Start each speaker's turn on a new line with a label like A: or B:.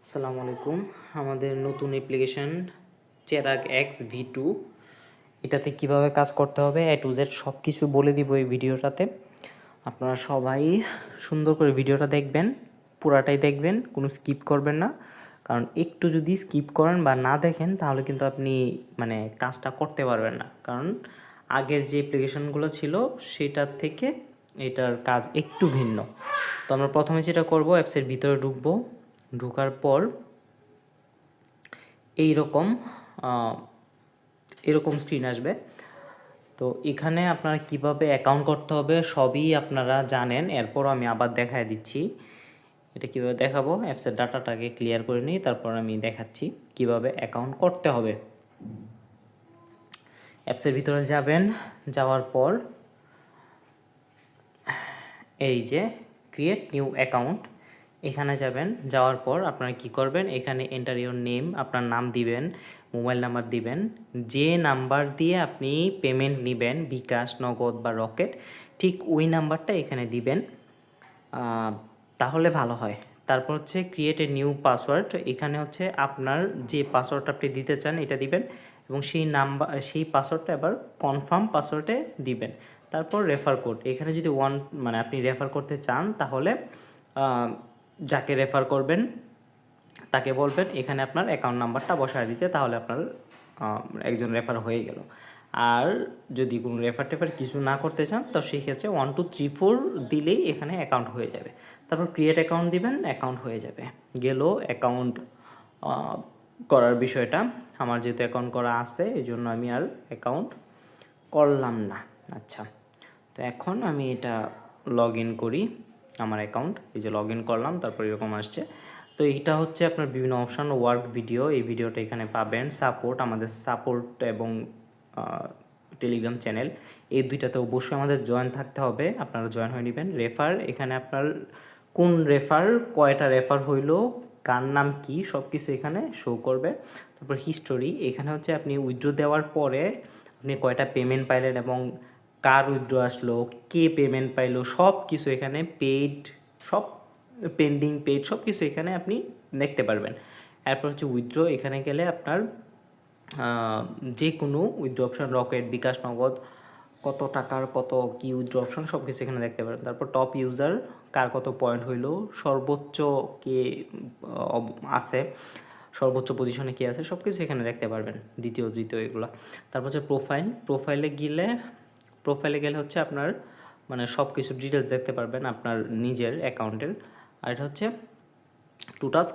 A: আসসালামু আলাইকুম। আমাদের নতুন অ্যাপ্লিকেশন চেরাগ এক্স V2 এটাতে কিভাবে কাজ করতে হবে A to Z সব কিছু বলে দিব এই ভিডিওটাতে। আপনারা সবাই সুন্দর করে ভিডিওটা দেখবেন, পুরাটাই দেখবেন, কোনো স্কিপ করবেন না। কারণ একটু যদি স্কিপ করেন বা না দেখেন তাহলে কিন্তু আপনি কাজটা করতে পারবেন না। কারণ আগের যে অ্যাপ্লিকেশনগুলো ছিল সেটার থেকে এটার কাজ একটু ভিন্ন। তো আমরা প্রথমে যেটা করব, অ্যাপসের ভিতরে ঢুকবো। ঢোকার পর এইরকম এরকম স্ক্রিন আসবে। তো এখানে আপনারা কিভাবে অ্যাকাউন্ট করতে হবে সবই আপনারা জানেন, এরপরও আমি আবার দেখায় দিচ্ছি এটা কিভাবে দেখাবো। অ্যাপসের ডাটাটাকে ক্লিয়ার করে নিই, তারপর আমি দেখাচ্ছি কিভাবে অ্যাকাউন্ট করতে হবে। অ্যাপসের ভিতরে যাবেন, যাওয়ার পর এই যে ক্রিয়েট নিউ অ্যাকাউন্ট এখানে যাবেন। যাওয়ার পর আপনারা কি করবেন, এখানে এন্টার ইউর নেম, আপনার নাম দিবেন, মোবাইল নাম্বার দিবেন, যে নাম্বার দিয়ে আপনি পেমেন্ট নেবেন, বিকাশ, নগদ বা রকেট, ঠিক ওই নাম্বারটা এখানে দিবেন, তাহলে ভালো হয়। তারপর হচ্ছে ক্রিয়েট এ নিউ পাসওয়ার্ড, এখানে হচ্ছে আপনার যে পাসওয়ার্ডটা আপনি দিতে চান এটা দিবেন এবং সেই পাসওয়ার্ডটা এবার কনফার্ম পাসওয়ার্ডে দিবেন। তারপর রেফার কোড, এখানে যদি আপনি রেফার করতে চান তাহলে যাকে রেফার করবেন তাকে বলবেন এখানে আপনার অ্যাকাউন্ট নাম্বারটা বসায় দিতে, তাহলে আপনার একজন রেফার হয়ে গেল। আর যদি কোনো রেফার কিছু না করতে চান তো সেই ক্ষেত্রে 1 2 3 4 দিলেই এখানে অ্যাকাউন্ট হয়ে যাবে। তারপর ক্রিয়েট অ্যাকাউন্ট দিবেন, অ্যাকাউন্ট হয়ে যাবে। গেল অ্যাকাউন্ট করার বিষয়টা। আমার যেহেতু অ্যাকাউন্ট করা আছে এই জন্য আমি আর অ্যাকাউন্ট করলাম না। আচ্ছা, তো এখন আমি এটা লগ ইন করি আমার অ্যাকাউন্ট। এই যে লগ ইন করলাম, তারপর এরকম আসছে। তো এইটা হচ্ছে আপনার বিভিন্ন অপশান, ওয়ার্ক ভিডিও, এই ভিডিওটা এখানে পাবেন। সাপোর্ট, আমাদের সাপোর্ট এবং টেলিগ্রাম চ্যানেল, এই দুইটাতে অবশ্যই আমাদের জয়েন থাকতে হবে, আপনারা জয়েন হয়ে নেবেন। রেফার, এখানে আপনার কোন রেফার, কয়টা রেফার হইলো, কার নাম কি, সব কিছু এখানে শো করবে। তারপর হিস্টোরি, এখানে হচ্ছে আপনি উইথড্র দেওয়ার পরে আপনি কয়টা পেমেন্ট পাইলেন এবং কার উইথড্র আসলো, কে পেমেন্ট পাইলো, সব কিছু এখানে পেইড, সব পেন্ডিং, পেইড, সব কিছু এখানে আপনি দেখতে পারবেন। এরপর হচ্ছে উইথড্র, এখানে গেলে আপনার যে কোনো উইথড্র অপশান, রকেট, বিকাশ, নগদ, কত টাকার কত কী উইথড্র অপশান সব কিছু এখানে দেখতে পারেন। তারপর টপ ইউজার, কার কত পয়েন্ট হইলো, সর্বোচ্চ কে আছে, সর্বোচ্চ পজিশনে কে আছে, সব কিছু এখানে দেখতে পারবেন, দ্বিতীয় তৃতীয় এগুলো। তারপর হচ্ছে প্রোফাইলে গেলে হচ্ছে আপনার সব কিছু ডিটেলস দেখতে পারবেন আপনার নিজের অ্যাকাউন্টের। আর এটা হচ্ছে টু টাস্ক।